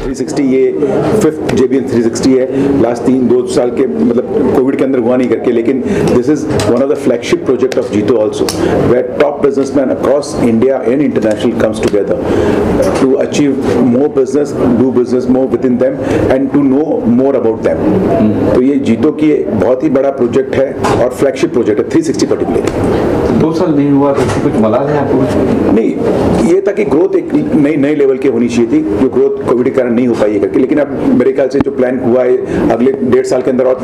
360 ये 5th JBN 360 है। Last 2 साल के मतलब कोविड के अंदर हुआ नहीं करके, लेकिन this is one of the flagship project of JITO also, where top businessman across India and international comes together to achieve more business, do business more with in them and to know more about them. तो ये जीतो की बहुत ही बड़ा project है और flagship project है 360 particularly. 2 साल नहीं हुआ तो कुछ मलाल है आपको? नहीं, ये था कि ग्रोथ एक नई लेवल की होनी चाहिए थी, जो ग्रोथ कोविड के कारण नहीं हो पाई है करके, लेकिन अब मेरे ख्याल से जो प्लान हुआ है अगले 1.5 साल के अंदर और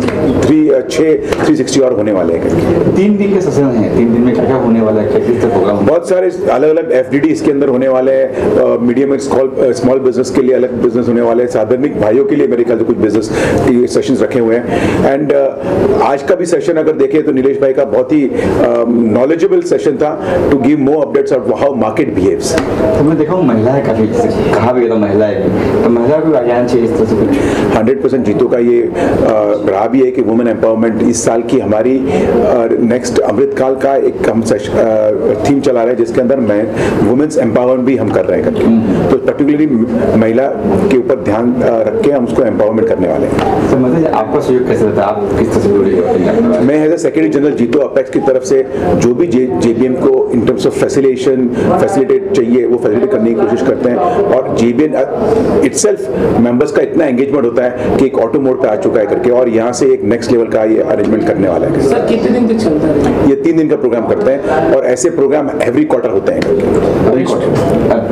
360 और होने वाले हैं करके। 3 दिन के सेशन है, 3 दिन में क्या क्या होने वाला है, किस तरह प्रोग्राम? बहुत सारे अलग अलग FDD इसके अंदर होने वाले हैं, मीडियम एंड स्मॉल बिजनेस के लिए अलग बिजनेस होने वाले हैं, साधारण भाइयों के लिए मेरे ख्याल से कुछ बिजनेस सेशंस रखे हुए हैं। एंड आज का भी सेशन अगर देखें तो नीलेश भाई का बहुत ही नॉलेजेबल सेशन था to give more updates of how market behaves. तो मैं देखा हूँ महिलाएं काफी, कहा भी तो महिलाएं, तो महिला को ज्ञान चाहिए इस तरह से कुछ। 100% जीतो का ये रहा भी है कि वुमेन एम्पावरमेंट इस साल की हमारी नेक्स्ट अमृतकाल का एक हम थीम चला रहे हैं, जिसके अंदर वुमेन्स एम्पावरमेंट भी हम कर रहे हैं करके। तो पर्टिकुलरली महिला के ऊपर ध्यान रख के हम उसको एम्पावरमेंट करने वाले हैं। तो मतलब आपका सहयोग कैसे रहता है, आप किस तरह से जुड़े होते हैं? मैं एज ए सेक्रेटरी जनरल जीतो अपेक्स की तरफ से जो भी JBN को इन टर्म्स ऑफ फैसिलिटेट चाहिए वो फैसिलिटेट करने की कोशिश करते हैं। और JBN इटसेल्फ मेंबर्स का इतना एंगेजमेंट होता है कि एक ऑटो मोड पे आ चुका है करके, और यहाँ से एक नेक्स्ट लेवल का ये अरेंजमेंट करने वाला है। सर कितने दिन तक चलता है ये? 3 दिन का प्रोग्राम करते हैं और ऐसे प्रोग्राम एवरी क्वार्टर होते हैं करके।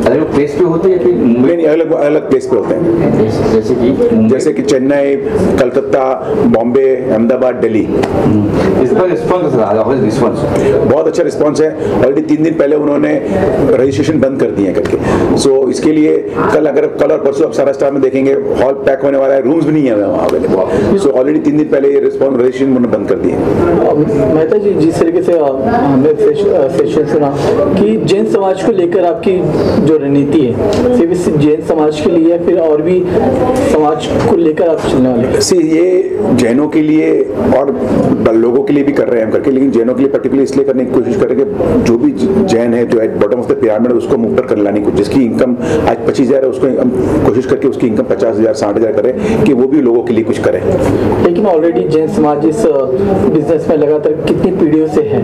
अलग प्लेस पे होते हैं या फिर नहीं, अलग अलग प्लेस पे होते हैं, जैसे कि चेन्नई, कलकत्ता, बॉम्बे, अहमदाबाद, दिल्ली। इस पर रिस्पॉन्स बहुत अच्छा रिस्पॉन्स है। ऑलरेडी 3 दिन पहले उन्होंने रजिस्ट्रेशन बंद कर दिए हैं करके। सो इसके लिए कल और परसों आप सारा स्टार में देखेंगे हॉल पैक होने वाला है, रूम्स भी नहीं है वहाँ अवेलेबल। सो ऑलरेडी 3 दिन पहले ये रजिस्ट्रेशन उन्होंने बंद कर दिए। मेहता जी, जिस तरीके से हमने सेशन सुना कि जैन समाज को लेकर आपकी जो रणनीति है सिर्फ जैन समाज के लिए या फिर और भी समाज को लेकर आप चलने वाले? ये जैनों के लिए और लोगों के लिए भी कर रहे हैं हम करके, लेकिन जैनों के लिए पर्टिकुलरली इसलिए करने की कोशिश करेंगे जो भी जैन है जो at bottom of the pyramid उसको हम ऊपर कर लाने की, जिसकी इनकम आज 25,000 है उसको हम कोशिश करके उसकी इनकम 50,000 60,000 करें कि वो भी लोगों के लिए कुछ करें। लेकिन ऑलरेडी जैन समाज इस बिजनेस में लगातार कितनी पीढ़ियों से है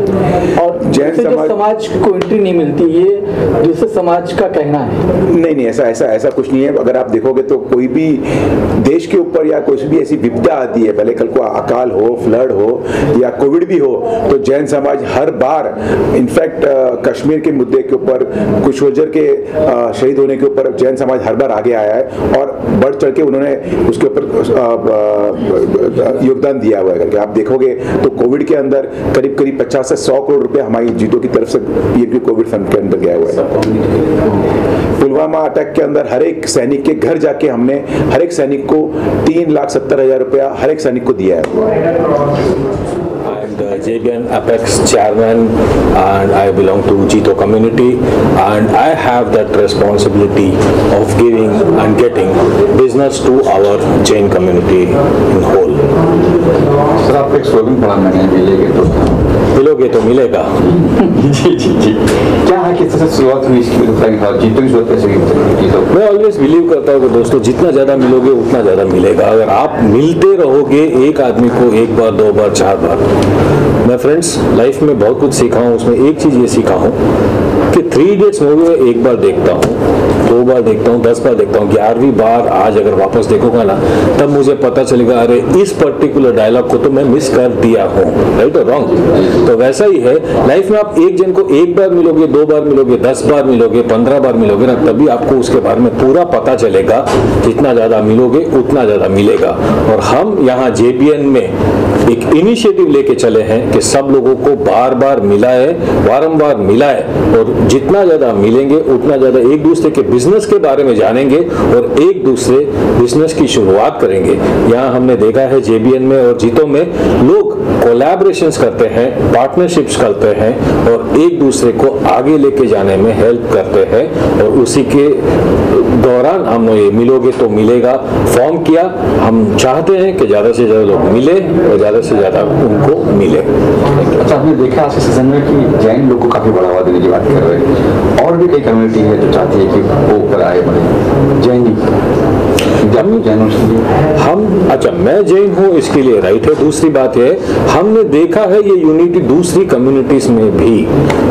और जैन समाज को एंट्री नहीं मिलती, ये दूसरे समाज का कहना है। नहीं, ऐसा कुछ नहीं है। अगर आप देखोगे तो कोई भी देश के ऊपर या कोई भी ऐसी विपदा आती है, पहले कल को अकाल हो, फ्लड हो या कोविड भी हो, तो जैन समाज हर बार, इनफैक्ट कश्मीर के मुद्दे के ऊपर, कुशवाहा के शहीद होने के ऊपर जैन समाज हर बार आगे आया है और बढ़ चढ़ के उन्होंने उसके ऊपर योगदान दिया हुआ है करके। आप देखोगे तो कोविड के अंदर करीब 50 से 100 करोड़ रुपए हमारी जीतो की तरफ से पीएम कोविड फंड के अंदर गया हुआ है। पुलवामा अटैक के अंदर हर एक सैनिक के घर जाके हमने हर एक सैनिक को 3,70,000 रुपया हर एक सैनिक को दिया है। JBN Apex chairman and I belong to Jito community and I have that responsibility of giving and getting business to our Jain community in whole. Sir आपका एक स्लोगन पढ़ा मैंने, मिलोगे तो मिलेगा। जी क्या है, किस तरह से शुरुआत हुई इसकी? जीतो की शुरुआत कैसे हुई? मैं ऑलवेज बिलीव करता हूँ कि दोस्तों जितना ज़्यादा मिलोगे उतना ज़्यादा मिलेगा। अगर आप मिलते रहोगे एक आदमी को 1 बार 2 बार 4 बार। मैं फ्रेंड्स लाइफ में बहुत कुछ सीखा हूँ, उसमें एक चीज़ ये सीखा हूँ कि 3 Idiots मूवी में 1 बार देखता हूँ, 2 बार देखता हूँ, 10 बार देखता हूँ, 11वीं बार आज अगर वापस देखूंगा ना तब मुझे पता चलेगा अरे इस पर्टिकुलर डायलॉग को तो मैं मिस कर दिया हूँ, राइट और रॉन्ग। तो वैसा ही है लाइफ में, आप एक जन को 1 बार मिलोगे, 2 बार मिलोगे, 10 बार मिलोगे, 15 बार मिलोगे ना, तभी आपको उसके बारे में पूरा पता चलेगा। जितना ज़्यादा मिलोगे उतना ज़्यादा मिलेगा। और हम यहाँ JBN में एक इनिशिएटिव लेके चले हैं कि सब लोगों को बार बार मिलाए, वारंवार मिलाए, और जितना ज्यादा मिलेंगे उतना ज्यादा एक दूसरे के बिजनेस के बारे में जानेंगे और एक दूसरे बिजनेस की शुरुआत करेंगे। यहाँ हमने देखा है JBN में और जीतो में लोग कोलैबोरेशंस करते हैं, पार्टनरशिप्स करते हैं और एक दूसरे को आगे लेके जाने में हेल्प करते हैं। और उसी के दौरान हमने ये मिलोगे तो मिलेगा फॉर्म किया। हम चाहते हैं कि ज़्यादा से ज़्यादा लोग मिले और ज़्यादा से ज़्यादा उनको मिले। अच्छा, आपने देखा आज के सीजन में कि जैन लोग को काफ़ी बढ़ावा देने की बात कर रहे हैं, और भी कई कम्युनिटी है जो चाहती है कि वो ऊपर आए, बढ़े जैन। हम अच्छा मैं जैन हूँ इसके लिए राइट है। दूसरी बात है हमने देखा है ये यूनिटी दूसरी कम्युनिटीज में भी,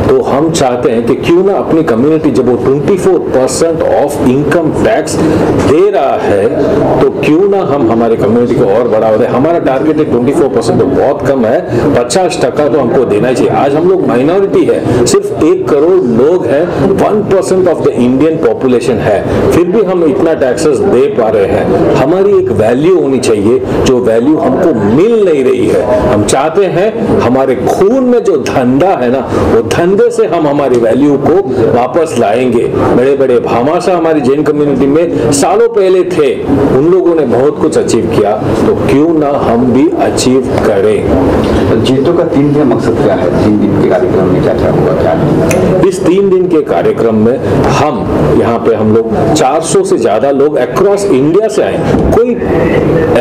तो हम चाहते हैं कि क्यों ना अपनी कम्युनिटी जब वो 24% ऑफ इनकम टैक्स दे रहा है तो क्यों ना हम हमारी कम्युनिटी को और बढ़ावा दें। हमारा टारगेट है 24% तो बहुत कम है, 50% तो हमको देना चाहिए। आज हम लोग माइनॉरिटी है, सिर्फ 1 करोड़ लोग हैं, 1% ऑफ द इंडियन पॉपुलेशन है, फिर भी हम इतना टैक्सेस दे पा रहे हैं। हमारी एक वैल्यू होनी चाहिए जो वैल्यू हमको मिल नहीं रही है। हम चाहते हैं हमारे खून में जो धंधा है ना वो धंधे से हम हमारी वैल्यू को वापस लाएंगे। बड़े बड़े भामाशाह हमारी जैन कम्युनिटी में सालों पहले थे, उन लोगों ने बहुत कुछ अचीव किया, तो क्यों ना हम भी अचीव करें। जीतो का 3 दिन मकसद क्या है? 3 दिन के कार्यक्रम में क्या क्या होगा, क्या है? इस 3 दिन के कार्यक्रम में हम यहाँ पे हम लोग 400 से ज्यादा लोग अक्रॉस इंडिया से आए। कोई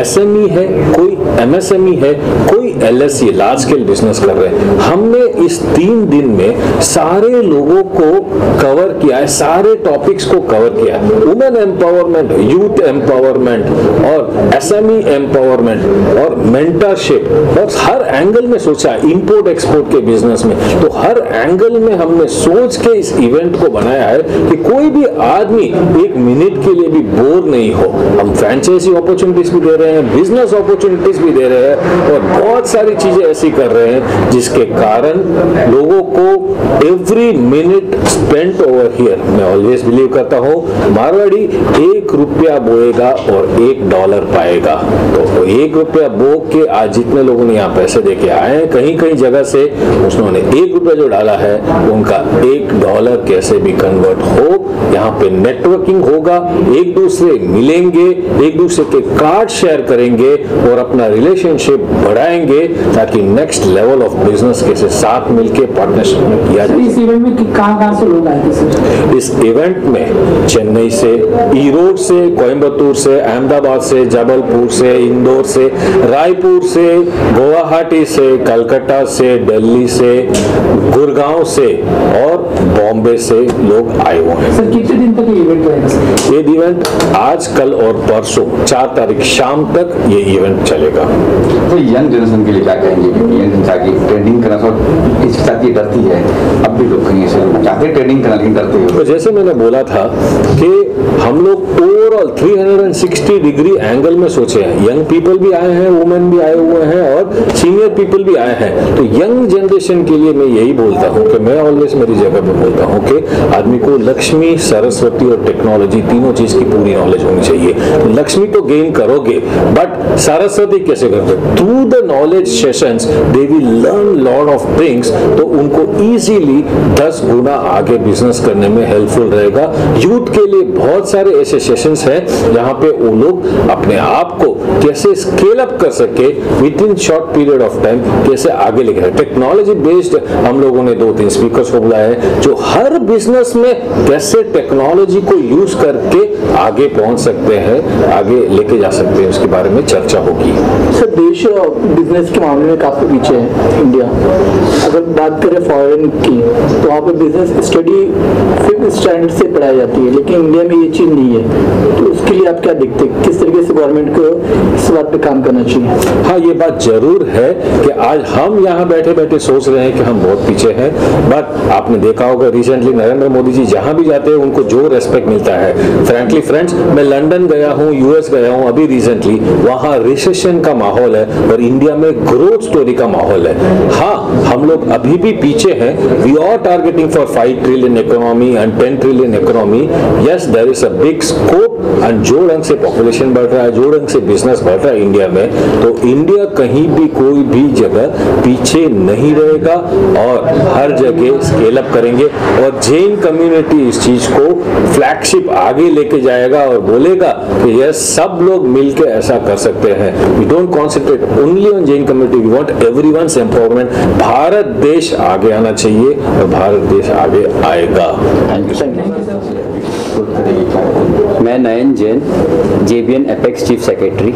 SME है, कोई MSME है, कोई LSE लार्ज स्केल बिजनेस कर रहे हैं। हमने इस 3 दिन में सारे लोगों को कवर किया है, सारे टॉपिक्स को कवर किया है। वुमेन एम्पावरमेंट, यूथ एम्पावरमेंट और SME एम्पावरमेंट और मेंटरशिप, और हर एंगल में सोचा, इंपोर्ट एक्सपोर्ट के बिजनेस में, तो हर एंगल में हमने सोच के इस इवेंट को बनाया है कि कोई भी आदमी 1 मिनट के लिए भी बोर नहीं हो। हम फ्रेंचाइजी अपॉर्चुनिटीज भी दे रहे हैं, बिजनेस अपॉर्चुनिटीज भी दे रहे हैं और बहुत सारी चीजें ऐसी कर रहे हैं जिसके कारण लोगों को every minute spent over here, मैं ऑलवेज बिलीव करता हूँ मारवाड़ी 1 रुपया बोएगा और $1 पाएगा। तो 1 रुपया बो के आज जितने लोगों ने यहाँ पैसे दे के आए हैं, कहीं कहीं जगह से उन्होंने 1 रुपया जो डाला है उनका $1 कैसे भी कन्वर्ट हो। यहाँ पे नेटवर्किंग होगा, एक दूसरे मिलेंगे, एक दूसरे के कार्ड शेयर करेंगे और अपना रिलेशनशिप बढ़ाएंगे ताकि नेक्स्ट लेवल ऑफ बिजनेस के साथ मिलके पार्टनरशिप में किया जाए। इस इवेंट में कहाँ से लोग आए थे सर? इस इवेंट में चेन्नई से, ईरोड से, कोयम्बतूर से, अहमदाबाद से, जबलपुर से, इंदौर से, रायपुर से, गुवाहाटी से, कलकत्ता से, दिल्ली से, गुड़गांव से और बॉम्बे से लोग आए हुए हैं। सर कितने दिन तक ये इवेंट रहेगा सर? ये इवेंट आज, कल और परसों 4 तारीख शाम तक ये इवेंट चलेगा। तो यंग जनरेशन के लिए क्या कहेंगे? क्योंकि यंग जनरेशन ट्रेडिंग करना तो इसके साथ ये डरती है, अब भी लोग कहीं ऐसे चाहते हैं ट्रेडिंग करना लेकिन डरते हैं। तो जैसे मैंने बोला था कि हम लोग ओवरऑल 360 डिग्री एंगल में सोचे हैं। यंग पीपल भी आए हैं, वुमेन भी आए हुए हैं और सीनियर पीपल भी आए हैं। तो यंग जनरेशन के लिए मैं यही बोलता हूँ कि मैं ऑलवेज मेरी जगह पे बोलता हूँ कि आदमी को लक्ष्मी, सरस्वती और टेक्नोलॉजी तीनों चीज की पूरी नॉलेज होनी चाहिए। तो लक्ष्मी तो गेन करोगे बट सरस्वती कैसे करोगे? Through the knowledge sessions they will learn lot of things, तो उनको इजीली 10 गुना आगे बिजनेस करने में हेल्पफुल रहेगा। यूथ के लिए बहुत सारे ऐसे सेशंस हैं जहां पे वो लोग अपने आप को कैसे स्केल अप कर सके with in short period of time, कैसे आगे लेके जाए। टेक्नोलॉजी बेस्ड हम लोगों ने 2-3 स्पीकर्स को बुलाया है जो हर बिजनेस में कैसे टेक्नोलॉजी को यूज करके आगे पहुंच सकते हैं, आगे लेके जा सकते हैं, उसके बारे में चर्चा होगी। सर देश बिजनेस के मामले में काफी पीछे है इंडिया। अगर बात करें फॉरेन की तो वहाँ पर बिजनेस स्टडी 5th स्टैंडर्ड से पढ़ाई जाती है, लेकिन इंडिया में ये चीज नहीं है। तो उसके लिए आप क्या देखते हैं, किस तरीके से गवर्नमेंट को इस बात पे काम करना चाहिए? हाँ, ये बात जरूर है कि आज हम यहाँ बैठे बैठे सोच रहे हैं कि हम बहुत पीछे हैं, बट आपने देखा होगा रिसेंटली नरेंद्र मोदी जी जहां भी जाते हैं उनको जो रेस्पेक्ट मिलता है। फ्रैंकली फ्रेंड्स, मैं लंदन गया हूँ, US गया हूँ अभी रिसेंटली, वहाँ रिसेशन का माहौल है और इंडिया में ग्रोथ स्टोरी का माहौल है। हाँ, हम लोग अभी भी पीछे हैं। We are targeting for 5 trillion economy and 10 trillion economy. Yes, there is a big scope and जो ढंग से पॉपुलेशन बढ़ रहा है, जो ढंग से बिजनेस बढ़ रहा है इंडिया में, तो इंडिया कहीं भी कोई भी जगह पीछे नहीं रहेगा और हर जगह स्केल अप करेंगे। और जैन कम्युनिटी इस चीज को फ्लैगशिप आगे लेके जाएगा और बोलेगा कि यस, सब लोग मिलकर ऐसा कर सकते हैं। We don't concentrate only on Jain community, we want everyone's empowerment. Bharat देश आगे आना चाहिए और भारत देश आगे आएगा। Thank you. मैं Nayan Jain, JBN apex chief secretary.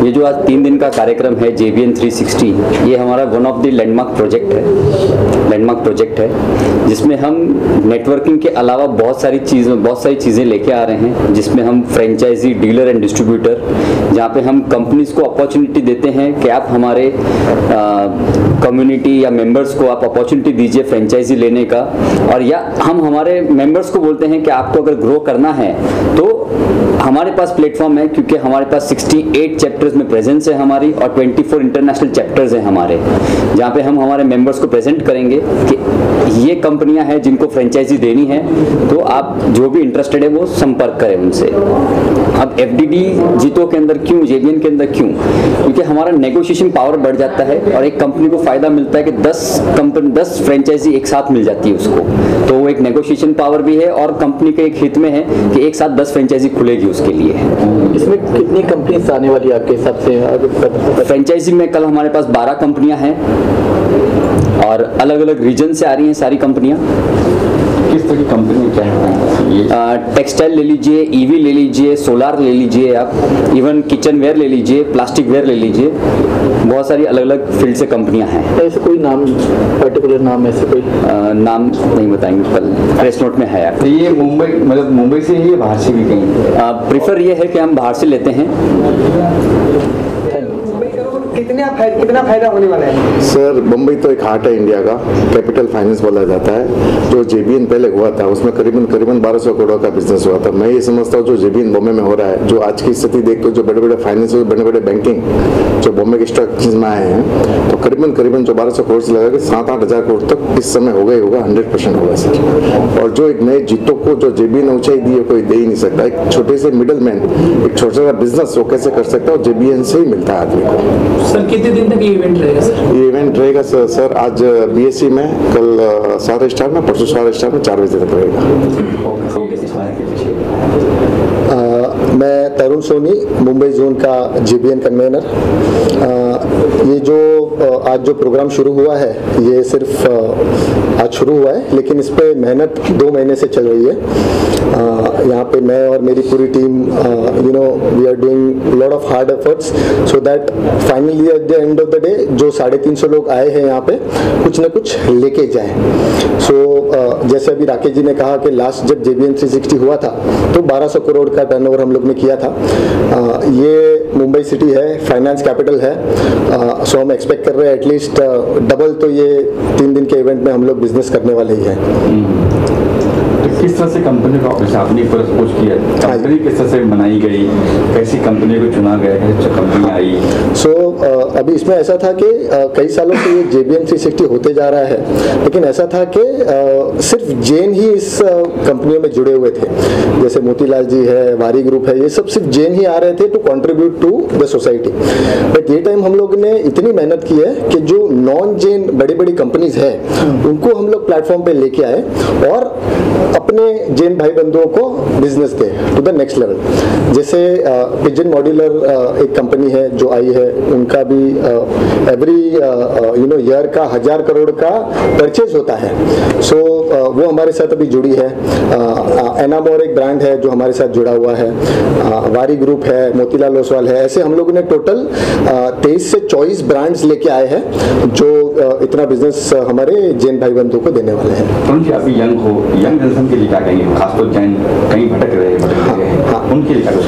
ये जो आज 3 दिन का कार्यक्रम है JBN 360, ये हमारा one of the landmark project है। लैंडमार्क खतरनाक प्रोजेक्ट है जिसमें हम नेटवर्किंग के अलावा बहुत सारी चीज़ें लेके आ रहे हैं, जिसमें हम फ्रेंचाइजी, डीलर एंड डिस्ट्रीब्यूटर, जहाँ पे हम कंपनीज को अपॉर्चुनिटी देते हैं कि आप हमारे कम्युनिटी या मेंबर्स को आप अपॉर्चुनिटी दीजिए फ्रेंचाइजी लेने का, और या हम हमारे मेंबर्स को बोलते हैं कि आपको अगर ग्रो करना है तो हमारे पास प्लेटफॉर्म है, क्योंकि हमारे पास 68 चैप्टर्स में प्रेजेंस है हमारी, और 24 इंटरनेशनल चैप्टर्स हैं हमारे, जहाँ पे हम हमारे मेंबर्स को प्रेजेंट करेंगे कि ये कंपनियां हैं जिनको फ्रेंचाइजी देनी है, तो आप जो भी इंटरेस्टेड है वो संपर्क करें उनसे। अब FDD जीतो के अंदर क्यों, JBN के अंदर क्यों? क्योंकि हमारा नेगोशिएशन पावर बढ़ जाता है और एक कंपनी को फायदा मिलता है कि 10 फ्रेंचाइजी एक साथ मिल जाती है उसको, तो वो एक नेगोशिएशन पावर भी है और कंपनी के एक हित में है कि एक साथ 10 फ्रेंचाइजी खुलेगी उसके लिए। इसमें कितनी कंपनीज आने वाली है आपके हिसाब से? फ्रेंचाइजी में कल हमारे पास 12 कंपनियां हैं और अलग अलग रीजन से आ रही हैं सारी कंपनियां। किस तरह की कंपनी क्या है? टेक्सटाइल ले लीजिए, EV ले लीजिए, सोलार ले लीजिए, आप इवन किचन वेयर ले लीजिए, प्लास्टिक वेयर ले लीजिए, बहुत सारी अलग अलग फील्ड से कंपनियां हैं। ऐसे कोई नाम, पर्टिकुलर नाम ऐसे कोई नाम नहीं बताएंगे, कल प्रेस नोट में है। तो ये मुंबई से ही, बाहर से भी कहीं? प्रीफर ये है कि हम बाहर से लेते हैं। कितना फायदा होने वाला है? सर, मुंबई तो एक हार्ट है इंडिया का, कैपिटल फाइनेंस बोला जाता है। जो JBN पहले हुआ था उसमें करीबन 1200 करोड़ का बिजनेस हुआ था। मैं ये समझता हूँ जो JBN बॉम्बे में हो रहा है, जो आज की स्थिति देखते हो, जो बड़े बड़े फाइनेंस, बड़े बड़े बैंकिंग जो बॉम्बे के स्टॉक एक्सचेंज में आए हैं, तो करीबन जो 1200 करोड़ से लगा के 7-8 हज़ार करोड़ तक इस समय होगा ही होगा, 100% होगा सर। और जो एक नए जीतों को जो JBN ने ऊंचाई दी है कोई दे ही नहीं सकता। एक छोटे से मिडल मैन एक छोटा सा बिजनेस वो कैसे कर सकता है, और JBN से ही मिलता है आदमी को। सर कितने दिन तक ये इवेंट रहेगा सर? ये इवेंट रहेगा सर आज BSC में, कल 7 स्टार में, परसों 4 स्टार में 4 बजे तक रहेगा। मैं तरुण सोनी, मुंबई जोन का JBN कन्वेनर। ये जो आज जो प्रोग्राम शुरू हुआ है ये सिर्फ आज शुरू हुआ है, लेकिन इस पे मेहनत 2 महीने से चल रही है। यहाँ पे मैं और मेरी पूरी team we are doing lot of hard efforts so that finally at the end of the day जो 350 लोग आए हैं यहाँ पे कुछ ना कुछ लेके जाएं। जैसे अभी राकेश जी ने कहा कि लास्ट जब JBN 360 हुआ था तो 1200 करोड़ का टर्नओवर हम लोग ने किया था। ये मुंबई सिटी है, फाइनेंस कैपिटल है, सो हम एक्सपेक्ट कर रहे हैं एटलीस्ट डबल तो ये 3 दिन के इवेंट में हम लोग बिजनेस करने वाले ही हैं। किस तरह से कंपनी को आपने अप्रोच किया, कंपनी किस तरह से बनाई गई, कैसी कंपनी को चुना गया है जो कंपनी आई? अभी इसमें ऐसा था कि कई सालों से ये JBN 360 होते जा रहा है, लेकिन ऐसा था कि सिर्फ जैन ही इस कंपनियों में जुड़े हुए थे। जैसे मोतीलाल जी है, वारी ग्रुप है, ये सब सिर्फ जैन ही आ रहे थे to contribute to the society. But ये टाइम हम लोग ने इतनी मेहनत की है कि जो नॉन जैन बड़ी बड़ी कंपनीज है उनको हम लोग प्लेटफॉर्म पे लेके आए और अपने जैन भाई बंधुओं को बिजनेस दे टू द नेक्स्ट लेवल। जैसे पिजन मॉड्यूलर एक कंपनी है जो आई है, उनका भी एवरी ईयर का 1000 करोड़ का परचेज होता है। सो वो हमारे साथ अभी जुड़ी है। एनामोर एक ब्रांड है जो हमारे साथ जुड़ा हुआ है, वारी ग्रुप है, मोतीलाल ओसवाल है। ऐसे हम लोगों ने टोटल 23 से 24 ब्रांड्स लेके आए हैं जो इतना बिजनेस हमारे जैन भाई बंधुओं को देने वाले हैं। अभी यंग जनरेशन के लिए क्या कहेंगे, खासतौर जैन कहीं भटक रहे हैं, उनके लिए क्या कुछ?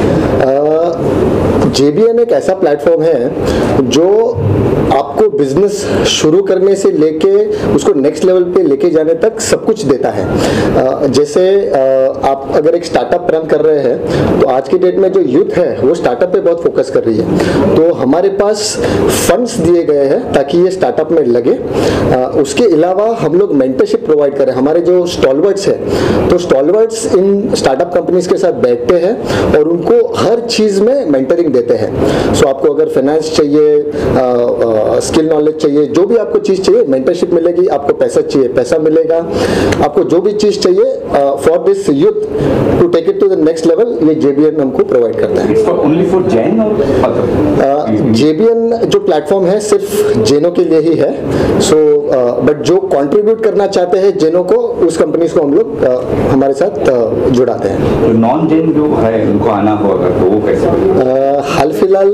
JBN एक ऐसा प्लेटफॉर्म है जो आपको बिजनेस शुरू करने से लेके उसको नेक्स्ट लेवल पे लेके जाने तक सब कुछ देता है। जैसे आप अगर एक स्टार्टअप रन कर रहे हैं तो आज की डेट में जो यूथ है वो स्टार्टअप पे बहुत फोकस कर रही है, तो हमारे पास फंड्स दिए गए हैं ताकि ये स्टार्टअप में लगे। उसके अलावा हम लोग मेंटरशिप प्रोवाइड करें। हमारे जो स्टॉलवर्ड्स है तो स्टॉलवर्ड्स इन स्टार्टअप कंपनीज के साथ बैठते हैं और उनको हर चीज में मेंटरिंग देते हैं। सो आपको अगर फाइनेंस चाहिए, स्किल नॉलेज चाहिए, जो भी आपको चीज चाहिए मेंटरशिप मिलेगी। आपको पैसा चाहिए, पैसा मिलेगा। आपको जो भी चीज चाहिए for this youth to take it to the next level, ये JBN हमको प्रोवाइड करता है। ओनली फॉर जैन और JBN जो प्लेटफॉर्म है सिर्फ जैनों के लिए ही है। सो बट जो कंट्रीब्यूट करना चाहते हैं जैनों को, उस कंपनीज को हम लोग हमारे साथ जुड़ाते हैं। नॉन जैन जो है उनको आना होगा तो वो कैसे? हाल फिलहाल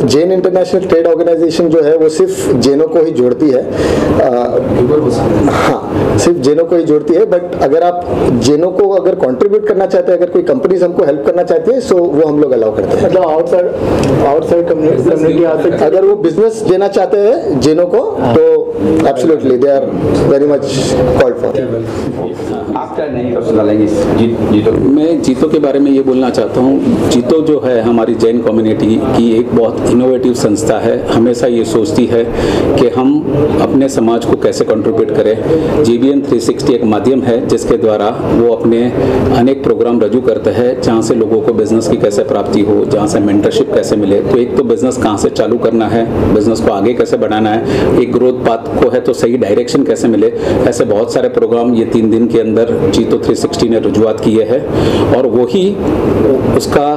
जैन इंटरनेशनल ट्रेड ऑर्गेनाइजेशन जो है वो सिर्फ जैनों को ही जोड़ती है। हाँ, सिर्फ जेनो को ही जोड़ती है, बट अगर आप जेनो को अगर कंट्रीब्यूट करना चाहते हैं, अगर कोई कंपनीज हमको हेल्प करना चाहती है, सो वो हम लोग अलाउ करते हैं। मतलब आउटसाइड कम्युनिटी आ सकती है। अगर वो बिजनेस देना चाहते हैं जेनो को, तो absolutely they are very much called for. आप क्या नहीं कर डालेंगे जीतो? मैं जीतो के बारे में ये बोलना चाहता हूँ, जीतो जो है हमारी जैन कम्युनिटी की एक बहुत इनोवेटिव संस्था है। हमेशा ये सोचती है कि हम अपने समाज को कैसे कंट्रीब्यूट करें। JBN 360 एक माध्यम है जिसके द्वारा वो अपने अनेक प्रोग्राम रजू करते हैं, जहाँ से लोगों को बिजनेस की कैसे प्राप्ति हो, जहाँ से मेंटरशिप कैसे मिले। तो एक तो बिजनेस कहाँ से चालू करना है, बिजनेस को आगे कैसे बढ़ाना है, एक ग्रोथ पाथ को है तो सही डायरेक्शन कैसे मिले। ऐसे बहुत सारे प्रोग्राम ये 3 दिन के अंदर जीतो 360 ने रुजुआत किए हैं, और वही उसका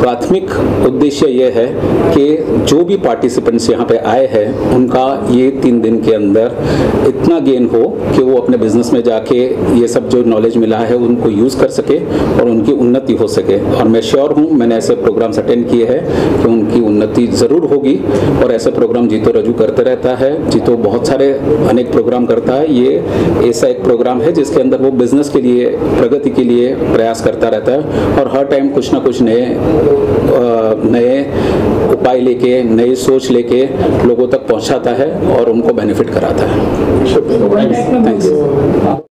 प्राथमिक उद्देश्य ये है कि जो भी पार्टिसिपेंट्स यहाँ पे आए हैं उनका ये 3 दिन के अंदर इतना गेन हो कि वो अपने बिजनेस में जाके ये सब जो नॉलेज मिला है उनको यूज़ कर सके और उनकी उन्नति हो सके। और मैं श्योर हूँ, मैंने ऐसे प्रोग्राम्स अटेंड किए हैं कि उनकी उन्नति ज़रूर होगी, और ऐसे प्रोग्राम जीतो रजू करते रहता है। जीतो बहुत सारे अनेक प्रोग्राम करता है, ये ऐसा एक प्रोग्राम है जिसके अंदर वो बिजनेस के लिए, प्रगति के लिए प्रयास करता रहता है, और हर टाइम कुछ ना कुछ नए उपाय लेके, नई सोच लेके लोगों तक पहुंचाता है और उनको बेनिफिट कराता है। थैंक्स।